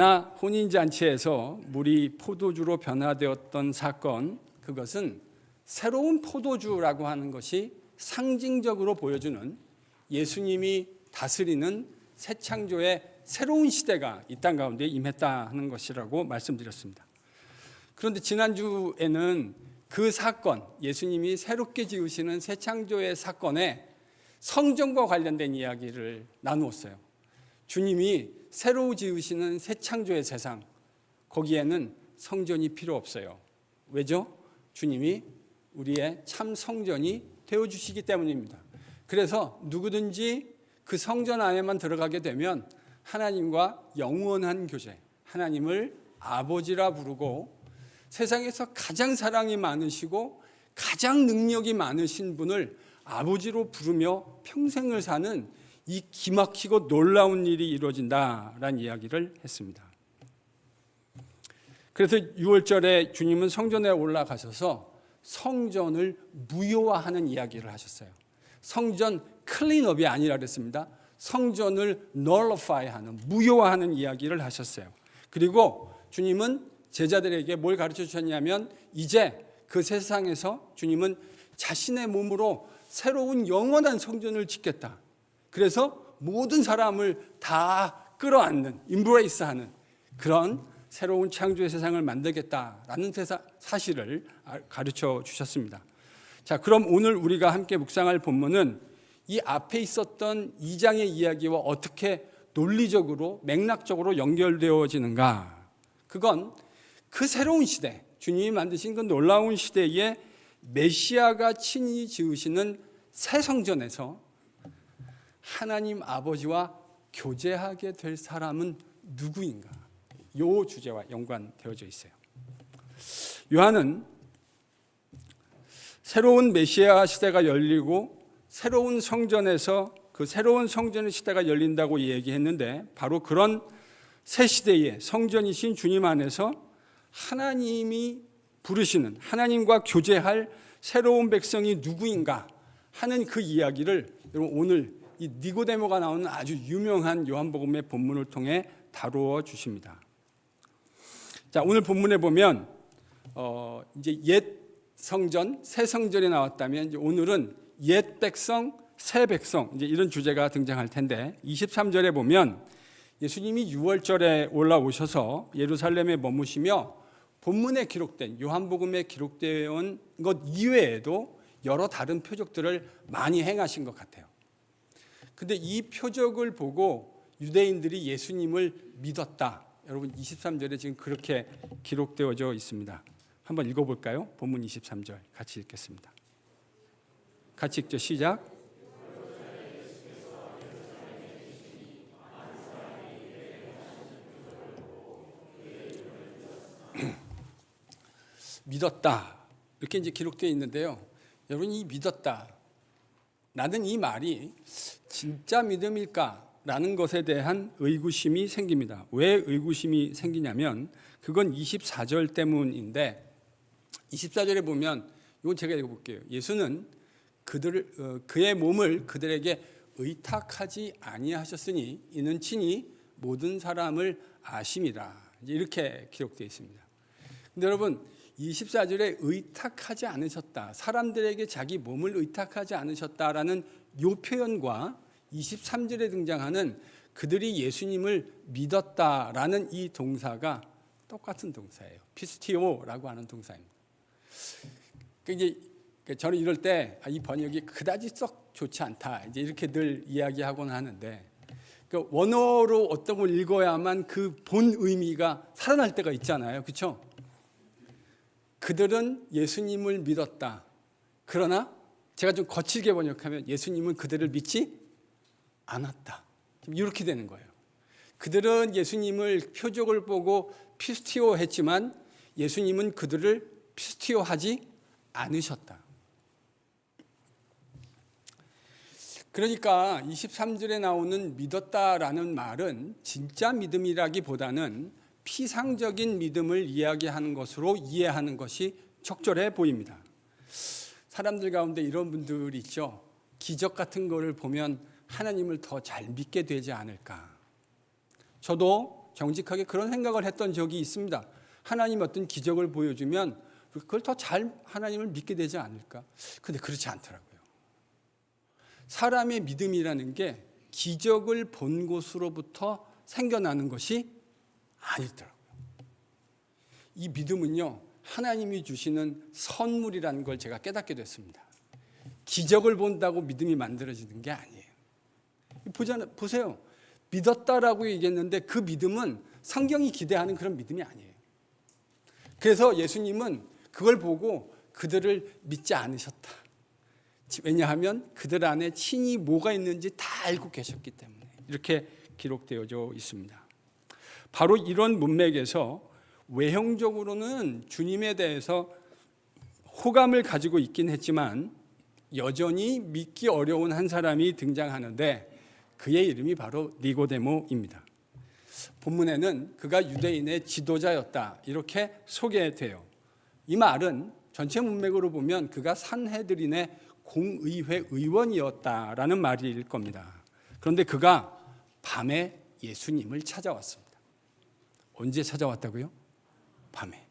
혼인잔치에서 물이 포도주로 변화되었던 사건, 그것은 새로운 포도주라고 하는 것이 상징적으로 보여주는 예수님이 다스리는 새 창조의 새로운 시대가 이 땅 가운데 임했다는 것이라고 말씀드렸습니다. 그런데 지난주에는 그 사건, 예수님이 새롭게 지으시는 새 창조의 사건에 성전과 관련된 이야기를 나누었어요. 주님이 새로 지으시는 새 창조의 세상, 거기에는 성전이 필요 없어요. 왜죠? 주님이 우리의 참 성전이 되어주시기 때문입니다. 그래서 누구든지 그 성전 안에만 들어가게 되면 하나님과 영원한 교제, 하나님을 아버지라 부르고 세상에서 가장 사랑이 많으시고 가장 능력이 많으신 분을 아버지로 부르며 평생을 사는 이 기막히고 놀라운 일이 이루어진다라는 이야기를 했습니다. 그래서 6월절에 주님은 성전에 올라가셔서 성전을 무효화하는 이야기를 하셨어요. 성전 클린업이 아니라 그랬습니다. 성전을 nullify하는, 무효화하는 이야기를 하셨어요. 그리고 주님은 제자들에게 뭘 가르쳐 주셨냐면 이제 그 세상에서 주님은 자신의 몸으로 새로운 영원한 성전을 짓겠다. 그래서 모든 사람을 다 끌어안는, 임브레이스하는 그런 새로운 창조의 세상을 만들겠다라는 사실을 가르쳐 주셨습니다. 자, 그럼 오늘 우리가 함께 묵상할 본문은 이 앞에 있었던 2장의 이야기와 어떻게 논리적으로 맥락적으로 연결되어지는가? 그건 그 새로운 시대, 주님이 만드신 그 놀라운 시대에 메시아가 친히 지으시는 새 성전에서 하나님 아버지와 교제하게 될 사람은 누구인가? 이 주제와 연관되어져 있어요. 요한은 새로운 메시아 시대가 열리고 새로운 성전에서 그 새로운 성전의 시대가 열린다고 얘기했는데 바로 그런 새 시대의 성전이신 주님 안에서 하나님이 부르시는, 하나님과 교제할 새로운 백성이 누구인가 하는 그 이야기를 여러분 오늘 이 니고데모가 나오는 아주 유명한 요한복음의 본문을 통해 다루어 주십니다. 자, 오늘 본문에 보면 이제 옛 성전, 새 성전이 나왔다면 이제 오늘은 옛 백성, 새 백성 이제 이런 주제가 등장할 텐데 23절에 보면 예수님이 6월절에 올라오셔서 예루살렘에 머무시며 본문에 기록된 요한복음에 기록되어 것 이외에도 여러 다른 표적들을 많이 행하신 것 같아요. 근데 이 표적을 보고 유대인들이 예수님을 믿었다. 여러분 23절에 지금 그렇게 기록되어져 있습니다. 한번 읽어볼까요? 본문 23절 같이 읽겠습니다. 같이 읽죠. 시작. 믿었다. 이렇게 이제 기록되어 있는데요. 여러분 이 믿었다. 나는 이 말이 진짜 믿음일까라는 것에 대한 의구심이 생깁니다. 왜 의구심이 생기냐면 그건 24절 때문인데 24절에 보면 이건 제가 읽어볼게요. 예수는 그의 몸을 그들에게 의탁하지 아니하셨으니 이는 친히 모든 사람을 아심이라. 이렇게 기록되어 있습니다. 근데 여러분 24절에 의탁하지 않으셨다. 사람들에게 자기 몸을 의탁하지 않으셨다라는 이 표현과 23절에 등장하는 그들이 예수님을 믿었다라는 이 동사가 똑같은 동사예요. 피스티오라고 하는 동사입니다. 이제 저는 이럴 때 이 번역이 그다지 썩 좋지 않다. 이제 이렇게 늘 이야기하곤 하는데 원어로 어떤 걸 읽어야만 그 본 의미가 살아날 때가 있잖아요. 그렇죠? 그들은 예수님을 믿었다. 그러나 제가 좀 거칠게 번역하면 예수님은 그들을 믿지 않았다. 이렇게 되는 거예요. 그들은 예수님을 표적을 보고 피스티오했지만 예수님은 그들을 피스티오하지 않으셨다. 그러니까 23절에 나오는 믿었다라는 말은 진짜 믿음이라기보다는 피상적인 믿음을 이야기하는 것으로 이해하는 것이 적절해 보입니다. 사람들 가운데 이런 분들이 있죠. 기적 같은 거를 보면 하나님을 더 잘 믿게 되지 않을까. 저도 정직하게 그런 생각을 했던 적이 있습니다. 하나님 어떤 기적을 보여주면 그걸 더 잘 하나님을 믿게 되지 않을까? 근데 그렇지 않더라고요. 사람의 믿음이라는 게 기적을 본 곳으로부터 생겨나는 것이 아니더라고요. 이 믿음은요, 하나님이 주시는 선물이라는 걸 제가 깨닫게 됐습니다. 기적을 본다고 믿음이 만들어지는 게 아니에요. 보세요. 믿었다라고 얘기했는데 그 믿음은 성경이 기대하는 그런 믿음이 아니에요. 그래서 예수님은 그걸 보고 그들을 믿지 않으셨다. 왜냐하면 그들 안에 친히 뭐가 있는지 다 알고 계셨기 때문에 이렇게 기록되어져 있습니다. 바로 이런 문맥에서 외형적으로는 주님에 대해서 호감을 가지고 있긴 했지만 여전히 믿기 어려운 한 사람이 등장하는데 그의 이름이 바로 니고데모입니다. 본문에는 그가 유대인의 지도자였다 이렇게 소개돼요. 이 말은 전체 문맥으로 보면 그가 산헤드린의 공의회 의원이었다라는 말일 겁니다. 그런데 그가 밤에 예수님을 찾아왔습니다. 언제 찾아왔다고요? 밤에.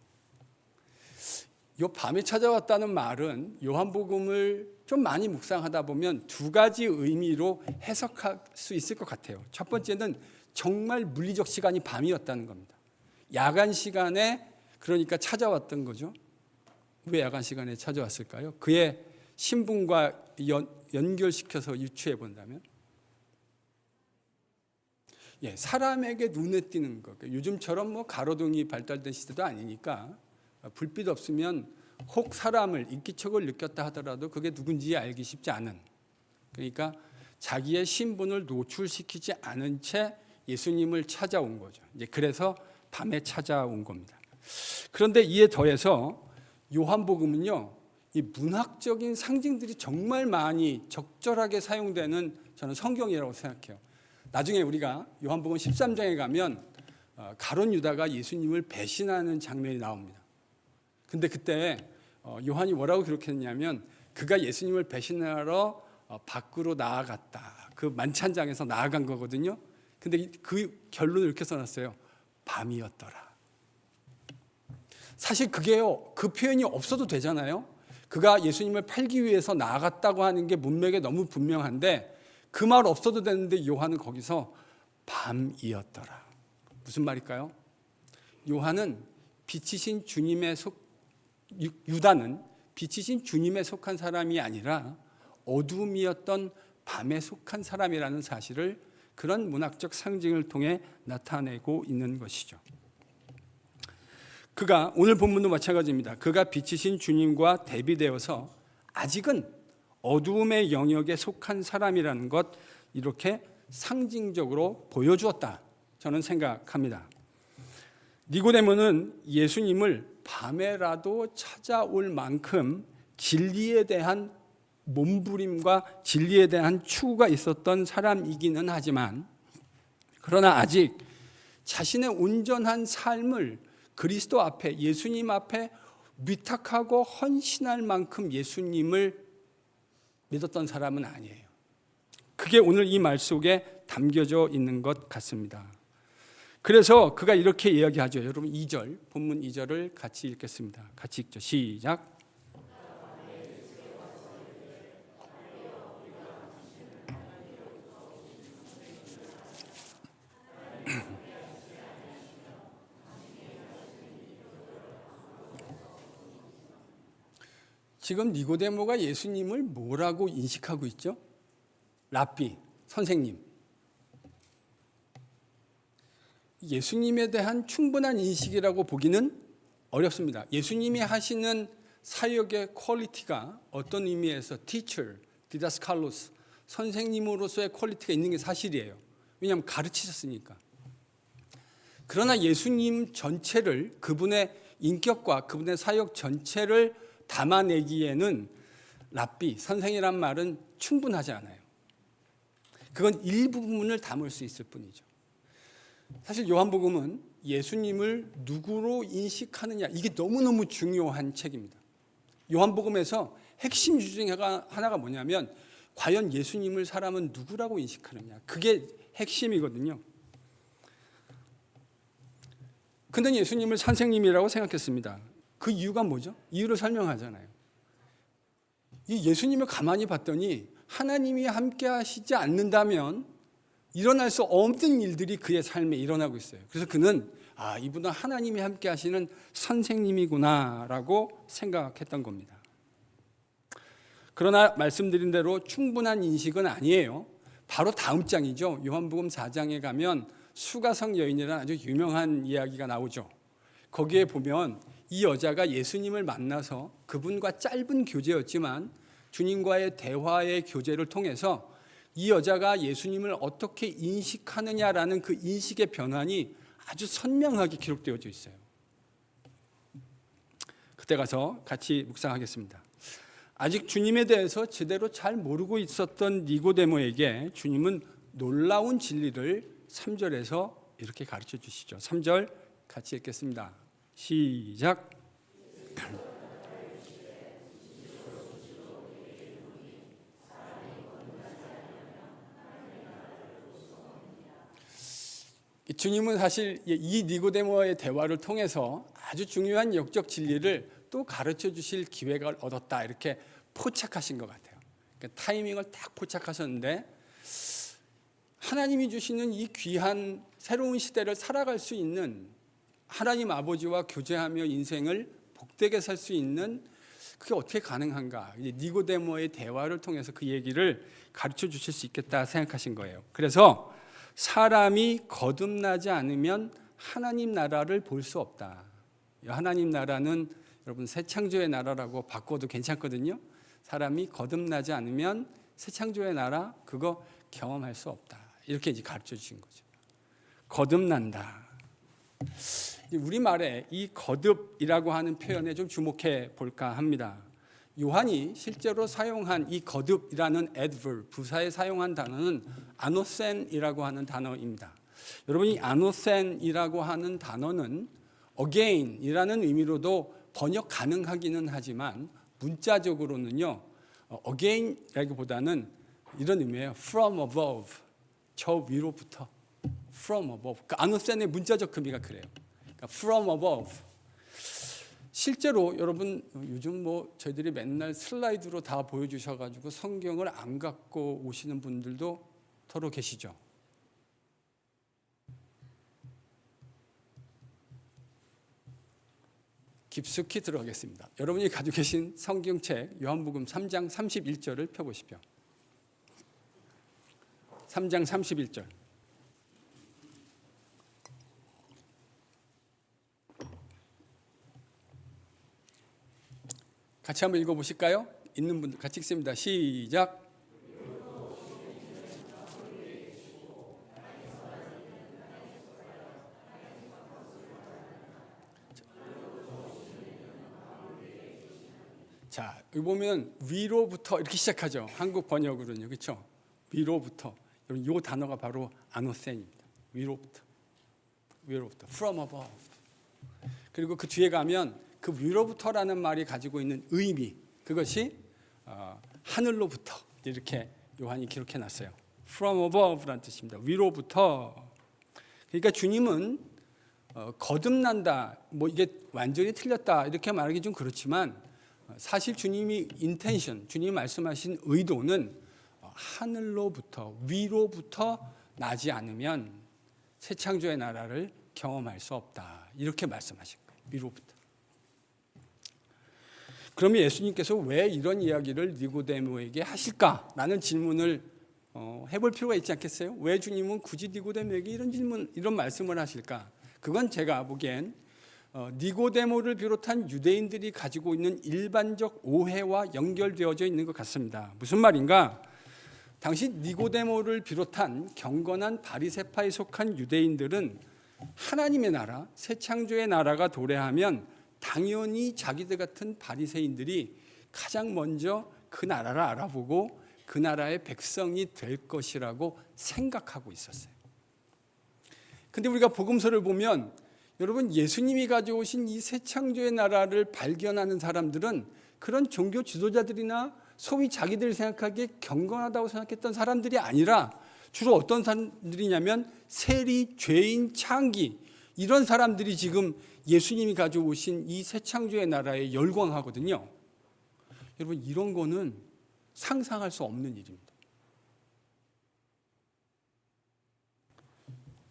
이 밤에 찾아왔다는 말은 요한복음을 좀 많이 묵상하다 보면 두 가지 의미로 해석할 수 있을 것 같아요. 첫 번째는 정말 물리적 시간이 밤이었다는 겁니다. 야간 시간에 그러니까 찾아왔던 거죠. 왜 야간 시간에 찾아왔을까요? 그의 신분과 연결시켜서 유추해 본다면 사람에게 눈에 띄는 것. 요즘처럼 뭐 가로등이 발달된 시대도 아니니까 불빛 없으면 혹 사람을 인기척을 느꼈다 하더라도 그게 누군지 알기 쉽지 않은, 그러니까 자기의 신분을 노출시키지 않은 채 예수님을 찾아온 거죠. 이제 그래서 밤에 찾아온 겁니다. 그런데 이에 더해서 요한복음은요, 이 문학적인 상징들이 정말 많이 적절하게 사용되는 저는 성경이라고 생각해요. 나중에 우리가 요한복음 13장에 가면 가룟 유다가 예수님을 배신하는 장면이 나옵니다. 근데 그때 요한이 뭐라고 기록했냐면 그가 예수님을 배신하러 밖으로 나아갔다. 그 만찬장에서 나아간 거거든요. 근데 그 결론을 이렇게 써놨어요. 밤이었더라. 사실 그게요, 그 표현이 없어도 되잖아요. 그가 예수님을 팔기 위해서 나아갔다고 하는 게 문맥에 너무 분명한데 그 말 없어도 되는데 요한은 거기서 밤이었더라. 무슨 말일까요? 요한은 빛이신 주님의 유다는 빛이신 주님에 속한 사람이 아니라 어둠이었던 밤에 속한 사람이라는 사실을 그런 문학적 상징을 통해 나타내고 있는 것이죠. 그가 오늘 본문도 마찬가지입니다. 그가 빛이신 주님과 대비되어서 아직은 어두움의 영역에 속한 사람이라는 것, 이렇게 상징적으로 보여주었다 저는 생각합니다. 니고데모는 예수님을 밤에라도 찾아올 만큼 진리에 대한 몸부림과 진리에 대한 추구가 있었던 사람이기는 하지만, 그러나 아직 자신의 온전한 삶을 그리스도 앞에, 예수님 앞에 위탁하고 헌신할 만큼 예수님을 믿었던 사람은 아니에요. 그게 오늘 이 말 속에 담겨져 있는 것 같습니다. 그래서 그가 이렇게 이야기하죠. 여러분 2절, 본문 2절을 같이 읽겠습니다. 같이 읽죠. 시작. 지금 니고데모가 예수님을 뭐라고 인식하고 있죠? 랍비, 선생님. 예수님에 대한 충분한 인식이라고 보기는 어렵습니다. 예수님이 하시는 사역의 퀄리티가 어떤 의미에서 teacher, 디다스칼로스, 선생님으로서의 퀄리티가 있는 게 사실이에요. 왜냐하면 가르치셨으니까. 그러나 예수님 전체를, 그분의 인격과 그분의 사역 전체를 담아내기에는 랍비, 선생이란 말은 충분하지 않아요. 그건 일부분을 담을 수 있을 뿐이죠. 사실 요한복음은 예수님을 누구로 인식하느냐, 이게 너무너무 중요한 책입니다. 요한복음에서 핵심 주제 중에 하나가 뭐냐면 과연 예수님을 사람은 누구라고 인식하느냐, 그게 핵심이거든요. 그는 예수님을 선생님이라고 생각했습니다. 그 이유가 뭐죠? 이유를 설명하잖아요. 이 예수님을 가만히 봤더니 하나님이 함께 하시지 않는다면 일어날 수 없는 일들이 그의 삶에 일어나고 있어요. 그래서 그는 이분은 하나님이 함께 하시는 선생님이구나라고 생각했던 겁니다. 그러나 말씀드린 대로 충분한 인식은 아니에요. 바로 다음 장이죠. 요한복음 4장에 가면 수가성 여인이라는 아주 유명한 이야기가 나오죠. 거기에 보면 이 여자가 예수님을 만나서 그분과 짧은 교제였지만 주님과의 대화의 교제를 통해서 이 여자가 예수님을 어떻게 인식하느냐라는 그 인식의 변환이 아주 선명하게 기록되어져 있어요. 그때 가서 같이 묵상하겠습니다. 아직 주님에 대해서 제대로 잘 모르고 있었던 니고데모에게 주님은 놀라운 진리를 3절에서 이렇게 가르쳐 주시죠. 3절 같이 읽겠습니다. 시작. 주님은 사실 이 니고데모와의 대화를 통해서 아주 중요한 영적 진리를 또 가르쳐 주실 기회가 얻었다, 이렇게 포착하신 것 같아요. 그러니까 타이밍을 딱 포착하셨는데 하나님이 주시는 이 귀한 새로운 시대를 살아갈 수 있는, 하나님 아버지와 교제하며 인생을 복되게 살 수 있는, 그게 어떻게 가능한가? 니고데모의 대화를 통해서 그 얘기를 가르쳐 주실 수 있겠다 생각하신 거예요. 그래서 사람이 거듭나지 않으면 하나님 나라를 볼 수 없다. 하나님 나라는 여러분 새 창조의 나라라고 바꿔도 괜찮거든요. 사람이 거듭나지 않으면 새 창조의 나라 그거 경험할 수 없다. 이렇게 이제 가르쳐 주신 거죠. 거듭난다. 우리말에 이 거듭이라고 하는 표현에 좀 주목해 볼까 합니다. 요한이 실제로 사용한 이 거듭이라는 adverb, 부사에 사용한 단어는 아노센이라고 하는 단어입니다. 여러분, 이 아노센이라고 하는 단어는 again이라는 의미로도 번역 가능하기는 하지만 문자적으로는요, again이라기보다는 이런 의미예요. from above, 저 위로부터. from above. 그 아노센의 문자적 의미가 그래요. 그러니까 from above. 실제로 여러분 요즘 저희들이 맨날 슬라이드로 다 보여주셔가지고 성경을 안 갖고 오시는 분들도 더러 계시죠. 깊숙이 들어가겠습니다. 여러분이 가지고 계신 성경책 요한복음 3장 31절을 펴보십시오. 3장 31절. 같이 한번 읽어보실까요? 있는 분들 같이 읽습니다. 시작. 자, 여기 보면 위로부터 이렇게 시작하죠. 한국 번역으로는요, 그렇죠? 위로부터. 여러분, 이 단어가 바로 아노센입니다. 위로부터, from above. 그리고 그 뒤에 가면 그 위로부터라는 말이 가지고 있는 의미, 그것이 하늘로부터, 이렇게 요한이 기록해놨어요. From above라는 뜻입니다. 위로부터. 그러니까 주님은 거듭난다, 이게 완전히 틀렸다 이렇게 말하기 좀 그렇지만 사실 주님이 주님이 말씀하신 의도는 하늘로부터, 위로부터 나지 않으면 새 창조의 나라를 경험할 수 없다, 이렇게 말씀하신 거예요. 위로부터. 그러면 예수님께서 왜 이런 이야기를 니고데모에게 하실까라는 질문을 해볼 필요가 있지 않겠어요? 왜 주님은 굳이 니고데모에게 이런 말씀을 하실까? 그건 제가 보기엔 니고데모를 비롯한 유대인들이 가지고 있는 일반적 오해와 연결되어져 있는 것 같습니다. 무슨 말인가? 당시 니고데모를 비롯한 경건한 바리새파에 속한 유대인들은 하나님의 나라, 새 창조의 나라가 도래하면 당연히 자기들 같은 바리새인들이 가장 먼저 그 나라를 알아보고 그 나라의 백성이 될 것이라고 생각하고 있었어요. 근데 우리가 복음서를 보면 여러분, 예수님이 가져오신 이 새 창조의 나라를 발견하는 사람들은 그런 종교 지도자들이나 소위 자기들이 생각하기에 경건하다고 생각했던 사람들이 아니라 주로 어떤 사람들이냐면 세리, 죄인, 창기, 이런 사람들이 지금 예수님이 가져오신 이 새 창조의 나라에 열광하거든요. 여러분, 이런 거는 상상할 수 없는 일입니다.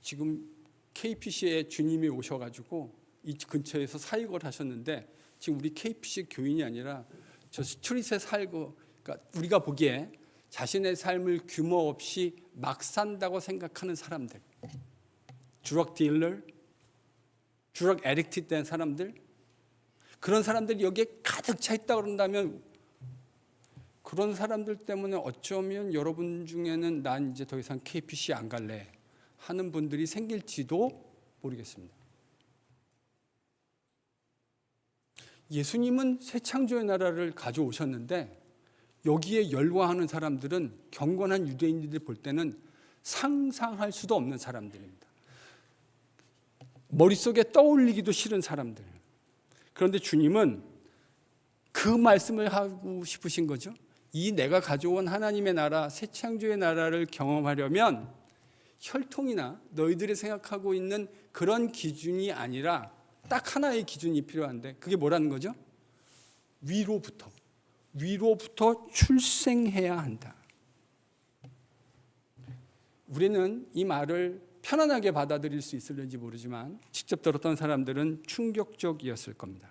지금 KPC에 주님이 오셔가지고 이 근처에서 사역을 하셨는데, 지금 우리 KPC 교인이 아니라 저 스트릿에 살고, 그러니까 우리가 보기에 자신의 삶을 규모 없이 막 산다고 생각하는 사람들, 드럭 딜러, 드럭 애딕트 된 사람들, 그런 사람들이 여기에 가득 차 있다 그런다면, 그런 사람들 때문에 어쩌면 여러분 중에는 난 이제 더 이상 KPC 안 갈래 하는 분들이 생길지도 모르겠습니다. 예수님은 새 창조의 나라를 가져오셨는데 여기에 열광하는 사람들은 경건한 유대인들이 볼 때는 상상할 수도 없는 사람들입니다. 머릿속에 떠올리기도 싫은 사람들. 그런데 주님은 그 말씀을 하고 싶으신 거죠. 이 내가 가져온 하나님의 나라, 새 창조의 나라를 경험하려면 혈통이나 너희들이 생각하고 있는 그런 기준이 아니라 딱 하나의 기준이 필요한데, 그게 뭐라는 거죠? 위로부터 출생해야 한다. 우리는 이 말을 편안하게 받아들일 수 있을는지 모르지만 직접 들었던 사람들은 충격적이었을 겁니다.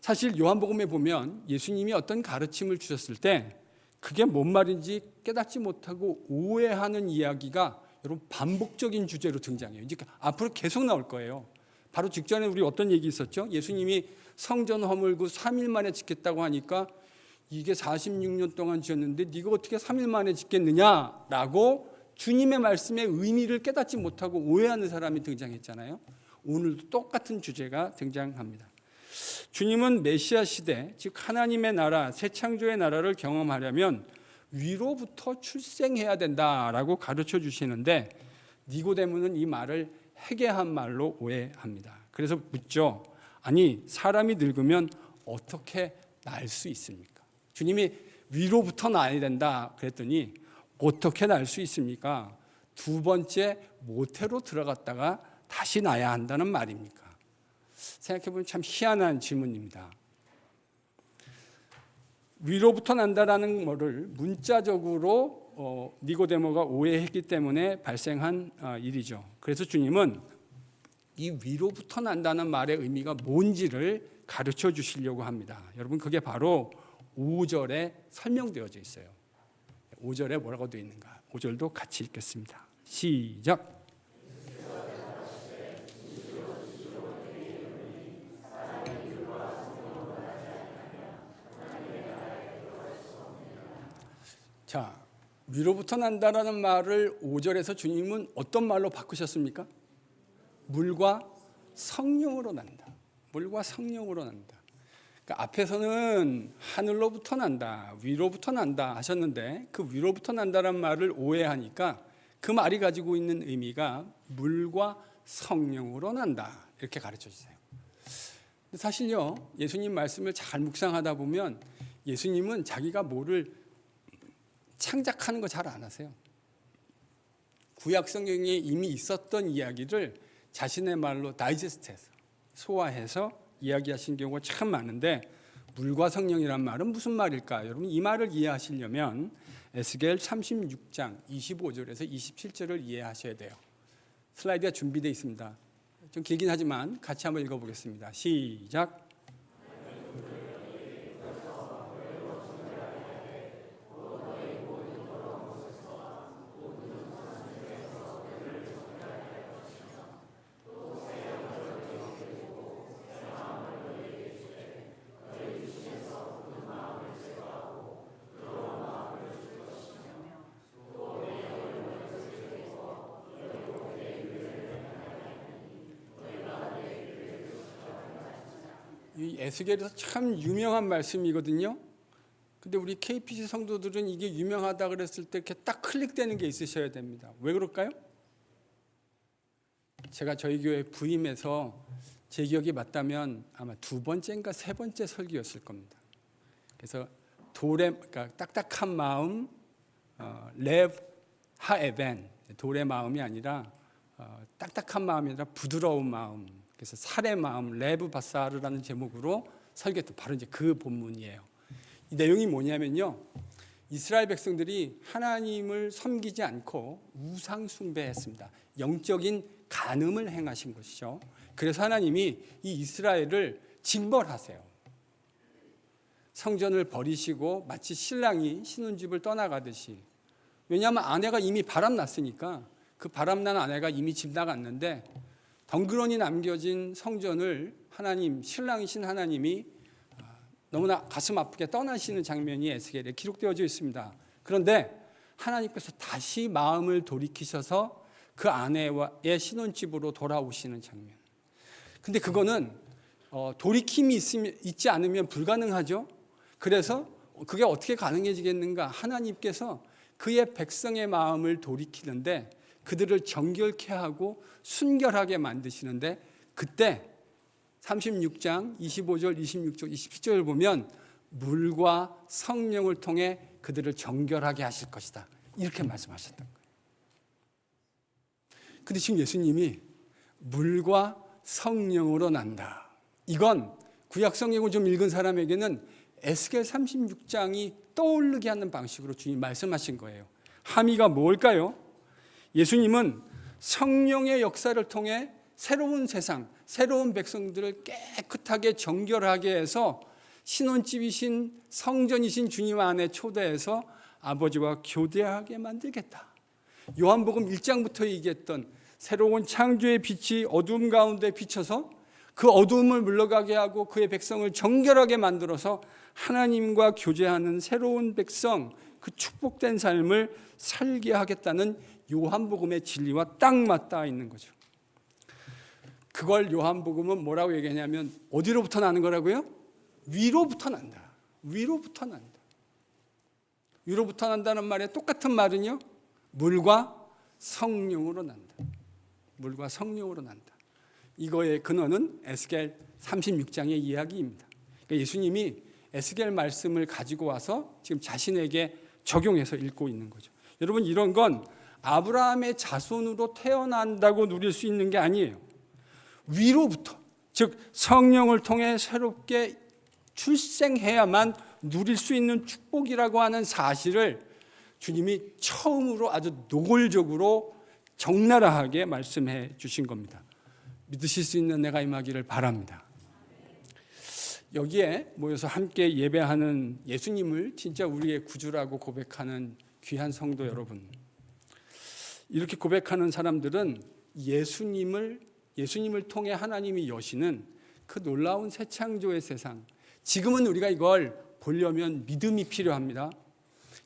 사실 요한복음에 보면 예수님이 어떤 가르침을 주셨을 때 그게 뭔 말인지 깨닫지 못하고 오해하는 이야기가 여러분 반복적인 주제로 등장해요. 이제 앞으로 계속 나올 거예요. 바로 직전에 우리 어떤 얘기 있었죠? 예수님이 성전 허물고 3일 만에 짓겠다고 하니까 이게 46년 동안 지었는데 네가 어떻게 3일 만에 짓겠느냐라고 주님의 말씀의 의미를 깨닫지 못하고 오해하는 사람이 등장했잖아요. 오늘도 똑같은 주제가 등장합니다. 주님은 메시아 시대, 즉 하나님의 나라, 새 창조의 나라를 경험하려면 위로부터 출생해야 된다라고 가르쳐 주시는데, 니고데모는 이 말을 회개한 말로 오해합니다. 그래서 묻죠. 아니, 사람이 늙으면 어떻게 날 수 있습니까? 주님이 위로부터 나야 된다 그랬더니 어떻게 날 수 있습니까? 두 번째 모태로 들어갔다가 다시 나야 한다는 말입니까? 생각해보면 참 희한한 질문입니다. 위로부터 난다라는 것을 문자적으로 니고데모가 오해했기 때문에 발생한 일이죠. 그래서 주님은 이 위로부터 난다는 말의 의미가 뭔지를 가르쳐 주시려고 합니다. 여러분, 그게 바로 5절에 설명되어져 있어요. 5절에 뭐라고 되어 있는가? 5절도 같이 읽겠습니다. 시작. 자, 위로부터 난다라는 말을 5절에서 주님은 어떤 말로 바꾸셨습니까? 물과 성령으로 난다. 물과 성령으로 난다. 그러니까 앞에서는 하늘로부터 난다, 위로부터 난다 하셨는데 그 위로부터 난다라는 말을 오해하니까 그 말이 가지고 있는 의미가 물과 성령으로 난다 이렇게 가르쳐 주세요. 사실요, 예수님 말씀을 잘 묵상하다 보면 예수님은 자기가 뭐를 창작하는 거 잘 안 하세요. 구약 성경에 이미 있었던 이야기를 자신의 말로 다이제스트해서 소화해서 이야기하신 경우가 참 많은데, 물과 성령이란 말은 무슨 말일까? 여러분, 이 말을 이해하시려면 에스겔 36장 25절에서 27절을 이해하셔야 돼요. 슬라이드가 준비되어 있습니다. 좀 길긴 하지만 같이 한번 읽어보겠습니다. 시작. 이 에스겔에서 참 유명한 말씀이거든요. 근데 우리 KPC 성도들은 이게 유명하다 그랬을 때 이렇게 딱 클릭되는 게 있으셔야 됩니다. 왜 그럴까요? 제가 저희 교회 부임해서 제 기억이 맞다면 아마 두 번째인가 세 번째 설교였을 겁니다. 그래서 그러니까 딱딱한 마음, 레브 하에벤, 돌의 마음이 아니라 딱딱한 마음이 아니라 부드러운 마음, 그래서 살의 마음, 레브 바사르라는 제목으로 설교했던 바로 이제 그 본문이에요. 이 내용이 뭐냐면요, 이스라엘 백성들이 하나님을 섬기지 않고 우상 숭배했습니다. 영적인 간음을 행하신 것이죠. 그래서 하나님이 이 이스라엘을 징벌하세요. 성전을 버리시고 마치 신랑이 신혼집을 떠나가듯이. 왜냐하면 아내가 이미 바람났으니까, 그 바람난 아내가 이미 집 나갔는데 덩그러니 남겨진 성전을 하나님, 신랑이신 하나님이 너무나 가슴 아프게 떠나시는 장면이 에스겔에 기록되어져 있습니다. 그런데 하나님께서 다시 마음을 돌이키셔서 그 아내의 신혼집으로 돌아오시는 장면. 근데 그거는 돌이킴이 있지 않으면 불가능하죠. 그래서 그게 어떻게 가능해지겠는가? 하나님께서 그의 백성의 마음을 돌이키는데, 그들을 정결케 하고 순결하게 만드시는데, 그때 36장 25절, 26절, 27절을 보면 물과 성령을 통해 그들을 정결하게 하실 것이다, 이렇게 말씀하셨던 거예요. 근데 지금 예수님이 물과 성령으로 난다, 이건 구약 성경을 좀 읽은 사람에게는 에스겔 36장이 떠오르게 하는 방식으로 주님 말씀하신 거예요. 함의가 뭘까요? 예수님은 성령의 역사를 통해 새로운 세상, 새로운 백성들을 깨끗하게 정결하게 해서 신혼집이신 성전이신 주님 안에 초대해서 아버지와 교대하게 만들겠다. 요한복음 1장부터 얘기했던 새로운 창조의 빛이 어둠 가운데 비쳐서 그 어둠을 물러가게 하고 그의 백성을 정결하게 만들어서 하나님과 교제하는 새로운 백성, 그 축복된 삶을 살게 하겠다는 요한복음의 진리와 딱 맞닿아 있는 거죠. 그걸 요한복음은 뭐라고 얘기하냐면 어디로부터 나는 거라고요? 위로부터 난다. 위로부터 난다. 위로부터 난다는 말에 똑같은 말은요, 물과 성령으로 난다. 물과 성령으로 난다. 이거의 근원은 에스겔 36장의 이야기입니다. 그러니까 예수님이 에스겔 말씀을 가지고 와서 지금 자신에게 적용해서 읽고 있는 거죠. 여러분, 이런 건 아브라함의 자손으로 태어난다고 누릴 수 있는 게 아니에요. 위로부터, 즉 성령을 통해 새롭게 출생해야만 누릴 수 있는 축복이라고 하는 사실을 주님이 처음으로 아주 노골적으로 적나라하게 말씀해 주신 겁니다. 믿으실 수 있는 내가 임하기를 바랍니다. 여기에 모여서 함께 예배하는 예수님을 진짜 우리의 구주라고 고백하는 귀한 성도 여러분, 이렇게 고백하는 사람들은 예수님을 통해 하나님이 여시는 그 놀라운 새 창조의 세상, 지금은 우리가 이걸 보려면 믿음이 필요합니다.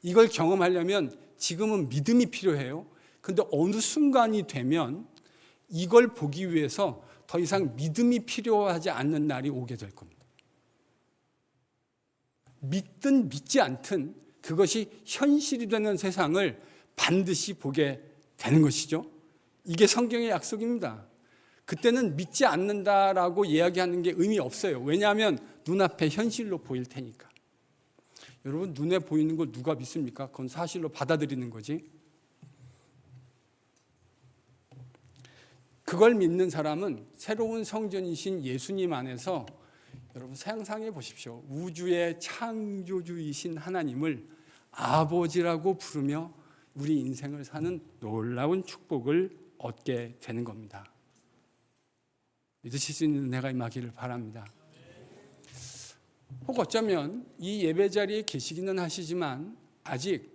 이걸 경험하려면 지금은 믿음이 필요해요. 그런데 어느 순간이 되면 이걸 보기 위해서 더 이상 믿음이 필요하지 않는 날이 오게 될 겁니다. 믿든 믿지 않든 그것이 현실이 되는 세상을 반드시 보게 되는 것이죠. 이게 성경의 약속입니다. 그때는 믿지 않는다라고 이야기하는 게 의미 없어요. 왜냐하면 눈앞에 현실로 보일 테니까. 여러분, 눈에 보이는 걸 누가 믿습니까? 그건 사실로 받아들이는 거지. 그걸 믿는 사람은 새로운 성전이신 예수님 안에서, 여러분 상상해 보십시오. 우주의 창조주이신 하나님을 아버지라고 부르며 우리 인생을 사는 놀라운 축복을 얻게 되는 겁니다. 믿으실 수 있는 은혜가 임하기를 바랍니다. 혹 어쩌면 이 예배 자리에 계시기는 하시지만 아직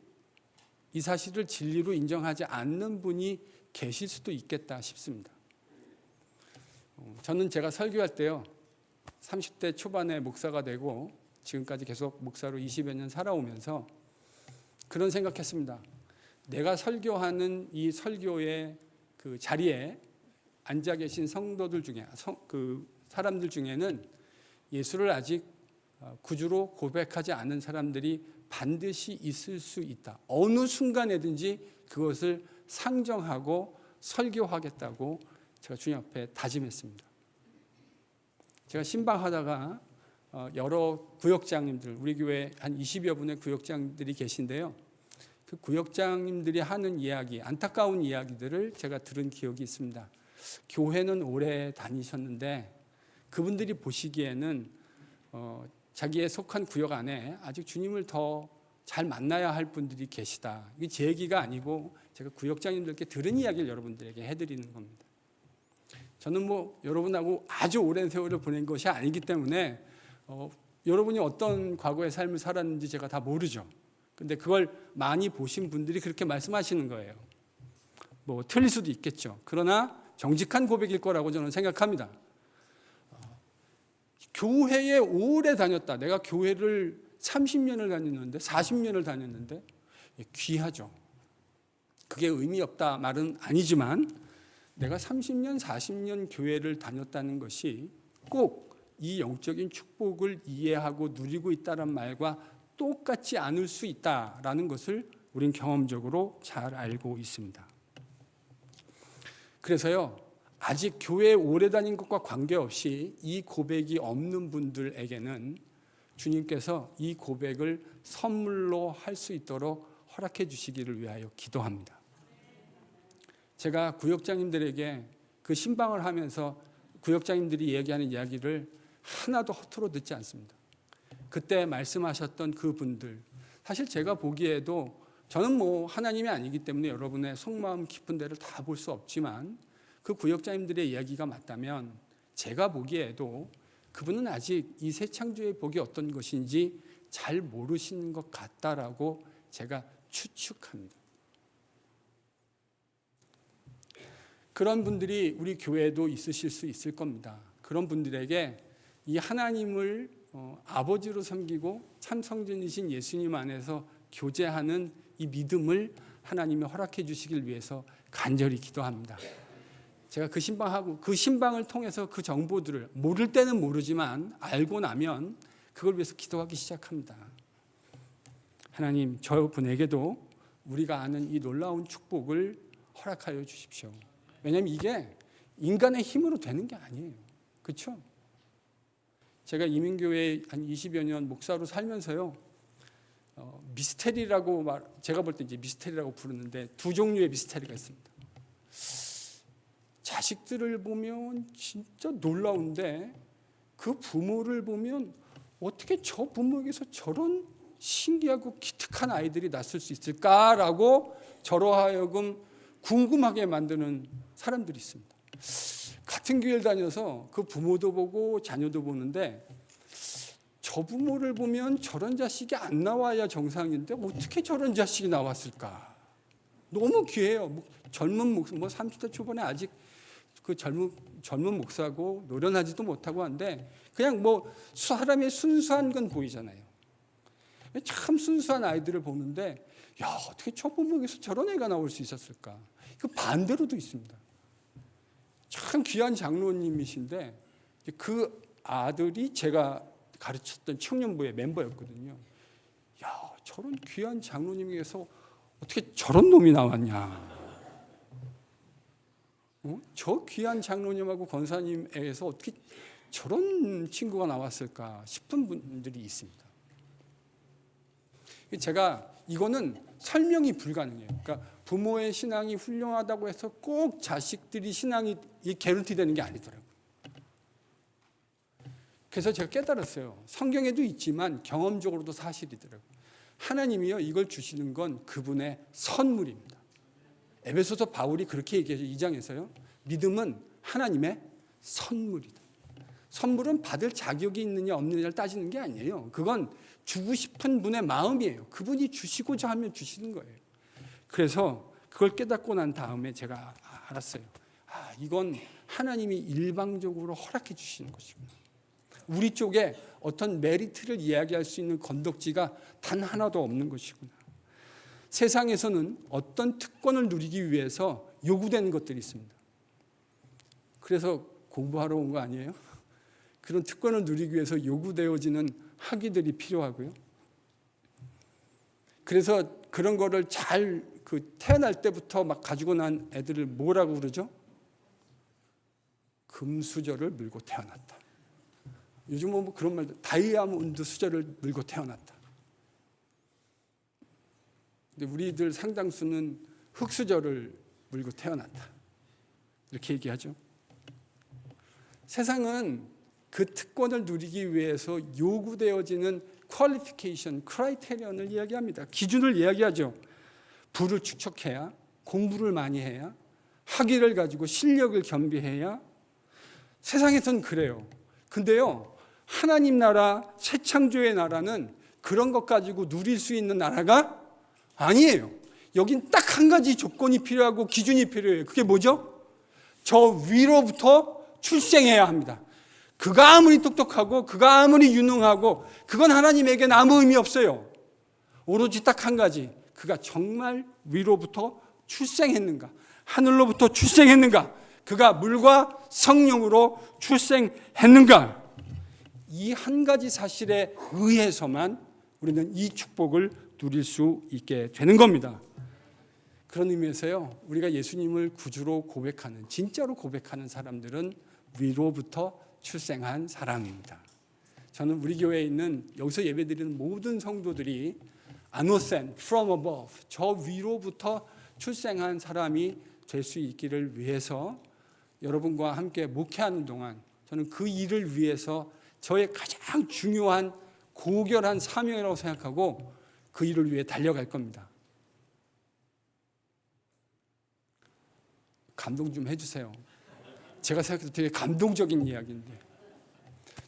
이 사실을 진리로 인정하지 않는 분이 계실 수도 있겠다 싶습니다. 저는 제가 설교할 때요, 30대 초반에 목사가 되고 지금까지 계속 목사로 20여 년 살아오면서 그런 생각했습니다. 내가 설교하는 이 설교의 그 자리에 앉아 계신 성도들 중에, 그 사람들 중에는 예수를 아직 구주로 고백하지 않은 사람들이 반드시 있을 수 있다. 어느 순간에든지 그것을 상정하고 설교하겠다고 제가 주님 앞에 다짐했습니다. 제가 신방하다가 여러 구역장님들, 우리 교회 한 20여 분의 구역장들이 계신데요, 그 구역장님들이 하는 이야기, 안타까운 이야기들을 제가 들은 기억이 있습니다. 교회는 오래 다니셨는데 그분들이 보시기에는 자기의 속한 구역 안에 아직 주님을 더 잘 만나야 할 분들이 계시다. 이게 제 얘기가 아니고 제가 구역장님들께 들은 이야기를 여러분들에게 해드리는 겁니다. 저는 여러분하고 아주 오랜 세월을 보낸 것이 아니기 때문에 여러분이 어떤 과거의 삶을 살았는지 제가 다 모르죠. 근데 그걸 많이 보신 분들이 그렇게 말씀하시는 거예요. 틀릴 수도 있겠죠. 그러나 정직한 고백일 거라고 저는 생각합니다. 교회에 오래 다녔다. 내가 교회를 30년을 다녔는데 40년을 다녔는데 귀하죠. 그게 의미 없다 말은 아니지만 내가 30년, 40년 교회를 다녔다는 것이 꼭 이 영적인 축복을 이해하고 누리고 있다는 말과 똑같지 않을 수 있다라는 것을 우린 경험적으로 잘 알고 있습니다. 그래서요, 아직 교회에 오래 다닌 것과 관계없이 이 고백이 없는 분들에게는 주님께서 이 고백을 선물로 할 수 있도록 허락해 주시기를 위하여 기도합니다. 제가 구역장님들에게 그 신방을 하면서 구역장님들이 얘기하는 이야기를 하나도 허투루 듣지 않습니다. 그때 말씀하셨던 그분들, 사실 제가 보기에도 저는 하나님이 아니기 때문에 여러분의 속마음 깊은 데를 다 볼 수 없지만 그 구역장님들의 이야기가 맞다면 제가 보기에도 그분은 아직 이 새 창조의 복이 어떤 것인지 잘 모르시는 것 같다라고 제가 추측합니다. 그런 분들이 우리 교회에도 있으실 수 있을 겁니다. 그런 분들에게 이 하나님을 아버지로 섬기고 참 성전이신 예수님 안에서 교제하는 이 믿음을 하나님이 허락해 주시길 위해서 간절히 기도합니다. 제가 그 신방을 통해서 그 정보들을 모를 때는 모르지만 알고 나면 그걸 위해서 기도하기 시작합니다. 하나님, 저분에게도 우리가 아는 이 놀라운 축복을 허락하여 주십시오. 왜냐하면 이게 인간의 힘으로 되는 게 아니에요. 그렇죠? 제가 이민교회 한 20여 년 목사로 살면서요, 미스테리라고 제가 볼 때 이제 미스테리라고 부르는데 두 종류의 미스테리가 있습니다. 자식들을 보면 진짜 놀라운데 그 부모를 보면 어떻게 저 부모에게서 저런 신기하고 기특한 아이들이 났을 수 있을까라고 저로 하여금 궁금하게 만드는 사람들이 있습니다. 같은 교회를 다녀서 그 부모도 보고 자녀도 보는데 저 부모를 보면 저런 자식이 안 나와야 정상인데 어떻게 저런 자식이 나왔을까? 너무 귀해요. 젊은 목사, 30대 초반에 아직 그 젊은 목사고 노련하지도 못하고 한데 그냥 사람의 순수한 건 보이잖아요. 참 순수한 아이들을 보는데 야, 어떻게 저 부모에게서 저런 애가 나올 수 있었을까? 그 반대로도 있습니다. 참 귀한 장로님이신데 그 아들이 제가 가르쳤던 청년부의 멤버였거든요. 야, 저런 귀한 장로님에게서 어떻게 저런 놈이 나왔냐? 저 귀한 장로님하고 권사님에게서 어떻게 저런 친구가 나왔을까 싶은 분들이 있습니다. 제가 이거는 설명이 불가능해요. 그러니까 부모의 신앙이 훌륭하다고 해서 꼭 자식들이 신앙이 개런티 되는 게 아니더라고요. 그래서 제가 깨달았어요. 성경에도 있지만 경험적으로도 사실이더라고요. 하나님이요, 이걸 주시는 건 그분의 선물입니다. 에베소서 바울이 그렇게 얘기해요. 2장에서요. 믿음은 하나님의 선물이다. 선물은 받을 자격이 있느냐 없느냐를 따지는 게 아니에요. 그건 주고 싶은 분의 마음이에요. 그분이 주시고자 하면 주시는 거예요. 그래서 그걸 깨닫고 난 다음에 제가 알았어요. 이건 하나님이 일방적으로 허락해 주시는 것이구나. 우리 쪽에 어떤 메리트를 이야기할 수 있는 건덕지가 단 하나도 없는 것이구나. 세상에서는 어떤 특권을 누리기 위해서 요구되는 것들이 있습니다. 그래서 공부하러 온 거 아니에요? 그런 특권을 누리기 위해서 요구되어지는 학위들이 필요하고요. 그래서 그런 거를 잘 태어날 때부터 막 가지고 난 애들을 뭐라고 그러죠? 금수저를 물고 태어났다. 요즘 그런 말도 다이아몬드 수저를 물고 태어났다. 근데 우리들 상당수는 흙수저를 물고 태어났다. 이렇게 얘기하죠. 세상은 그 특권을 누리기 위해서 요구되어지는 퀄리피케이션, 크라이테리언을 이야기합니다. 기준을 이야기하죠. 부를 축적해야, 공부를 많이 해야, 학위를 가지고 실력을 겸비해야. 세상에선 그래요. 근데요, 하나님 나라, 새 창조의 나라는 그런 것 가지고 누릴 수 있는 나라가 아니에요. 여긴 딱 한 가지 조건이 필요하고 기준이 필요해요. 그게 뭐죠? 저 위로부터 출생해야 합니다. 그가 아무리 똑똑하고 그가 아무리 유능하고 그건 하나님에게는 아무 의미 없어요. 오로지 딱 한 가지, 그가 정말 위로부터 출생했는가, 하늘로부터 출생했는가, 그가 물과 성령으로 출생했는가, 이 한 가지 사실에 의해서만 우리는 이 축복을 누릴 수 있게 되는 겁니다. 그런 의미에서요, 우리가 예수님을 구주로 고백하는, 진짜로 고백하는 사람들은 위로부터 출생한 사람입니다. 저는 우리 교회에 있는, 여기서 예배드리는 모든 성도들이 아노센, from above, 저 위로부터 출생한 사람이 될 수 있기를 위해서 여러분과 함께 목회하는 동안 저는 그 일을 위해서 저의 가장 중요한 고결한 사명이라고 생각하고 그 일을 위해 달려갈 겁니다. 감동 좀 해주세요. 제가 생각해도 되게 감동적인 이야기인데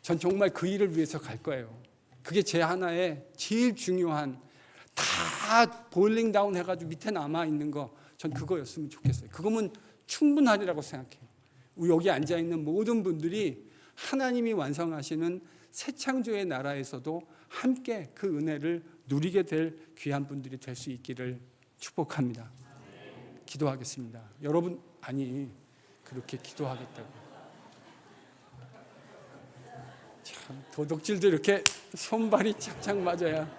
전 정말 그 일을 위해서 갈 거예요. 그게 제 하나의 제일 중요한, 다 보일링 다운 해가지고 밑에 남아있는 거, 전 그거였으면 좋겠어요. 그거면 충분하리라고 생각해요. 우리 여기 앉아있는 모든 분들이 하나님이 완성하시는 새 창조의 나라에서도 함께 그 은혜를 누리게 될 귀한 분들이 될 수 있기를 축복합니다. 기도하겠습니다. 여러분, 아니 그렇게 기도하겠다고. 참 도둑질도 이렇게 손발이 착착 맞아야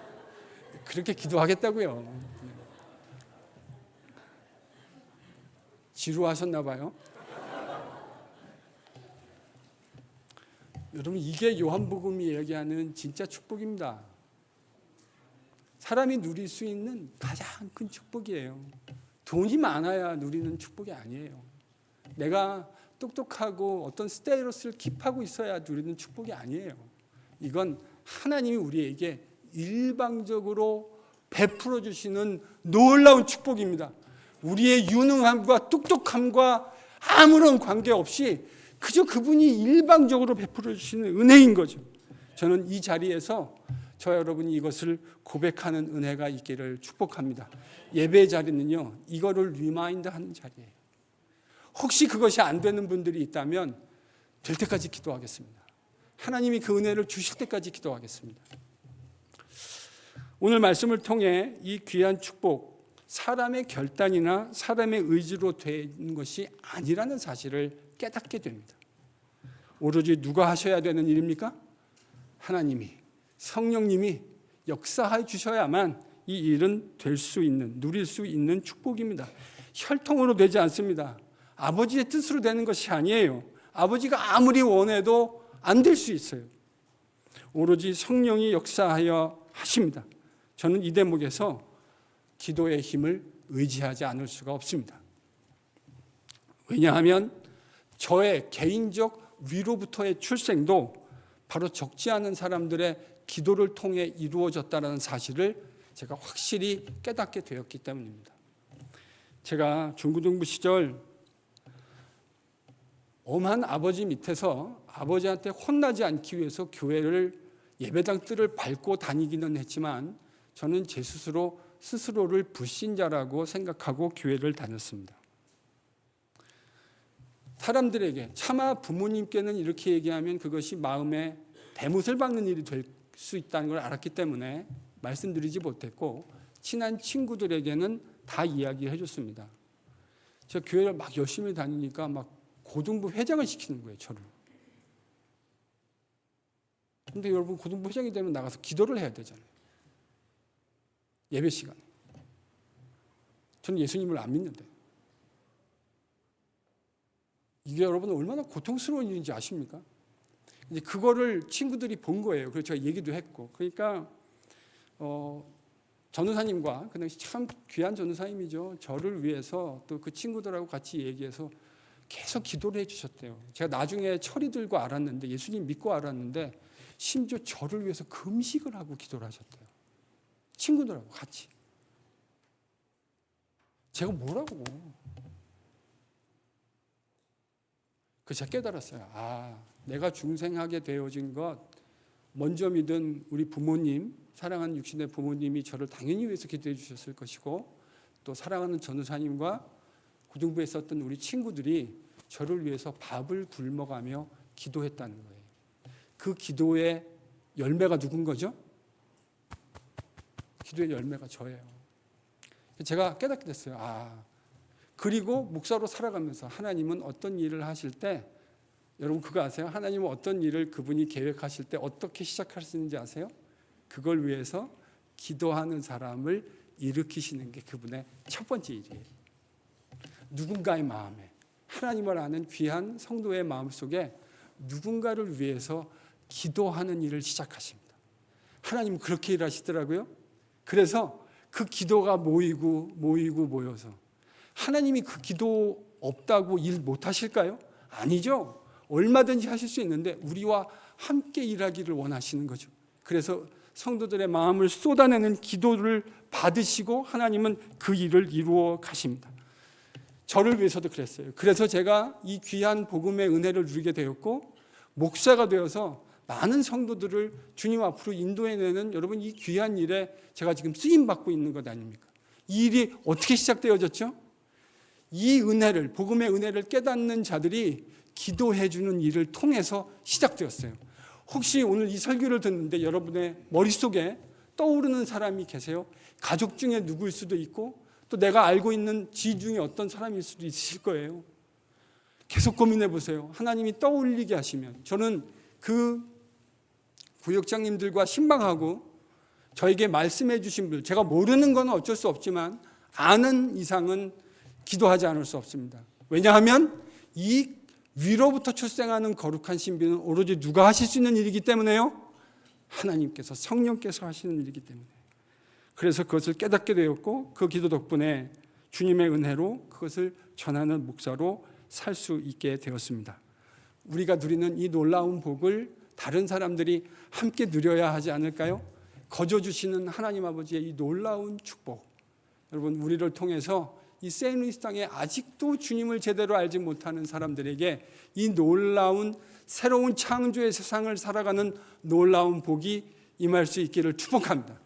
그렇게 기도하겠다고요. 지루하셨나 봐요. 여러분, 이게 요한복음이 얘기하는 진짜 축복입니다. 사람이 누릴 수 있는 가장 큰 축복이에요. 돈이 많아야 누리는 축복이 아니에요. 내가 똑똑하고 어떤 스테이러스를 킵하고 있어야 누리는 축복이 아니에요. 이건 하나님이 우리에게 일방적으로 베풀어 주시는 놀라운 축복입니다. 우리의 유능함과 똑똑함과 아무런 관계없이 그저 그분이 일방적으로 베풀어 주시는 은혜인 거죠. 저는 이 자리에서 저 여러분이 이것을 고백하는 은혜가 있기를 축복합니다. 예배의 자리는요, 이거를 리마인드하는 자리예요. 혹시 그것이 안 되는 분들이 있다면 될 때까지 기도하겠습니다. 하나님이 그 은혜를 주실 때까지 기도하겠습니다. 오늘 말씀을 통해 이 귀한 축복, 사람의 결단이나 사람의 의지로 되는 것이 아니라는 사실을 깨닫게 됩니다. 오로지 누가 하셔야 되는 일입니까? 하나님이, 성령님이 역사해 주셔야만 이 일은 될 수 있는, 누릴 수 있는 축복입니다. 혈통으로 되지 않습니다. 아버지의 뜻으로 되는 것이 아니에요. 아버지가 아무리 원해도 안 될 수 있어요. 오로지 성령이 역사하여 하십니다. 저는 이 대목에서 기도의 힘을 의지하지 않을 수가 없습니다. 왜냐하면 저의 개인적 위로부터의 출생도 바로 적지 않은 사람들의 기도를 통해 이루어졌다는 사실을 제가 확실히 깨닫게 되었기 때문입니다. 제가 중고등부 시절 엄한 아버지 밑에서 아버지한테 혼나지 않기 위해서 교회를, 예배당 뜰을 밟고 다니기는 했지만 저는 제 스스로를 불신자라고 생각하고 교회를 다녔습니다. 사람들에게, 차마 부모님께는 이렇게 얘기하면 그것이 마음에 대못을 박는 일이 될 수 있다는 걸 알았기 때문에 말씀드리지 못했고, 친한 친구들에게는 다 이야기해 줬습니다. 제가 교회를 막 열심히 다니니까 막 고등부 회장을 시키는 거예요, 저를. 근데 여러분, 고등부 회장이 되면 나가서 기도를 해야 되잖아요. 예배 시간에. 저는 예수님을 안 믿는데. 이게 여러분 얼마나 고통스러운 일인지 아십니까? 이제 그거를 친구들이 본 거예요. 그래서 제가 얘기도 했고. 그러니까 전도사님과 그 당시 참 귀한 전도사님이죠. 저를 위해서 또 그 친구들하고 같이 얘기해서 계속 기도를 해주셨대요. 제가 나중에 철이 들고 알았는데, 예수님 믿고 알았는데, 심지어 저를 위해서 금식을 하고 기도를 하셨대요. 친구들하고 같이. 제가 뭐라고. 그래서 제가 깨달았어요. 내가 중생하게 되어진 것, 먼저 믿은 우리 부모님, 사랑하는 육신의 부모님이 저를 당연히 위해서 기도해 주셨을 것이고, 또 사랑하는 전도사님과 고등부에 있었던 우리 친구들이 저를 위해서 밥을 굶어가며 기도했다는 거예요. 그 기도의 열매가 누군 거죠? 기도의 열매가 저예요. 제가 깨닫게 됐어요. 그리고 목사로 살아가면서 하나님은 어떤 일을 하실 때, 여러분 그거 아세요? 하나님은 어떤 일을 그분이 계획하실 때 어떻게 시작하시는지 아세요? 그걸 위해서 기도하는 사람을 일으키시는 게 그분의 첫 번째 일이에요. 누군가의 마음에, 하나님을 아는 귀한 성도의 마음속에 누군가를 위해서 기도하는 일을 시작하십니다. 하나님은 그렇게 일하시더라고요. 그래서 그 기도가 모여서 하나님이 그 기도 없다고 일 못하실까요? 아니죠. 얼마든지 하실 수 있는데 우리와 함께 일하기를 원하시는 거죠. 그래서 성도들의 마음을 쏟아내는 기도를 받으시고 하나님은 그 일을 이루어 가십니다. 저를 위해서도 그랬어요. 그래서 제가 이 귀한 복음의 은혜를 누리게 되었고, 목사가 되어서 많은 성도들을 주님 앞으로 인도해내는, 여러분 이 귀한 일에 제가 지금 쓰임받고 있는 것 아닙니까? 이 일이 어떻게 시작되어졌죠? 이 은혜를, 복음의 은혜를 깨닫는 자들이 기도해주는 일을 통해서 시작되었어요. 혹시 오늘 이 설교를 듣는데 여러분의 머릿속에 떠오르는 사람이 계세요? 가족 중에 누구일 수도 있고, 또 내가 알고 있는 지 중에 어떤 사람일 수도 있으실 거예요. 계속 고민해 보세요. 하나님이 떠올리게 하시면. 저는 그 구역장님들과 신방하고 저에게 말씀해 주신 분, 제가 모르는 건 어쩔 수 없지만 아는 이상은 기도하지 않을 수 없습니다. 왜냐하면 이 위로부터 출생하는 거룩한 신비는 오로지 누가 하실 수 있는 일이기 때문에요. 하나님께서, 성령께서 하시는 일이기 때문에. 그래서 그것을 깨닫게 되었고, 그 기도 덕분에 주님의 은혜로 그것을 전하는 목사로 살 수 있게 되었습니다. 우리가 누리는 이 놀라운 복을 다른 사람들이 함께 누려야 하지 않을까요? 거저주시는 하나님 아버지의 이 놀라운 축복, 여러분 우리를 통해서 이 세인루이스 땅에 아직도 주님을 제대로 알지 못하는 사람들에게 이 놀라운 새로운 창조의 세상을 살아가는 놀라운 복이 임할 수 있기를 축복합니다.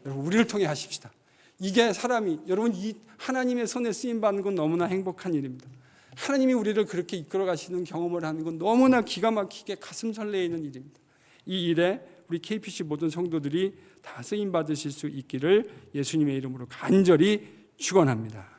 여러분 우리를 통해 하십시다. 이게 사람이, 여러분 이 하나님의 손에 쓰임받는 건 너무나 행복한 일입니다. 하나님이 우리를 그렇게 이끌어 가시는 경험을 하는 건 너무나 기가 막히게 가슴 설레이는 일입니다. 이 일에 우리 KPC 모든 성도들이 다 쓰임 받으실 수 있기를 예수님의 이름으로 간절히 축원합니다.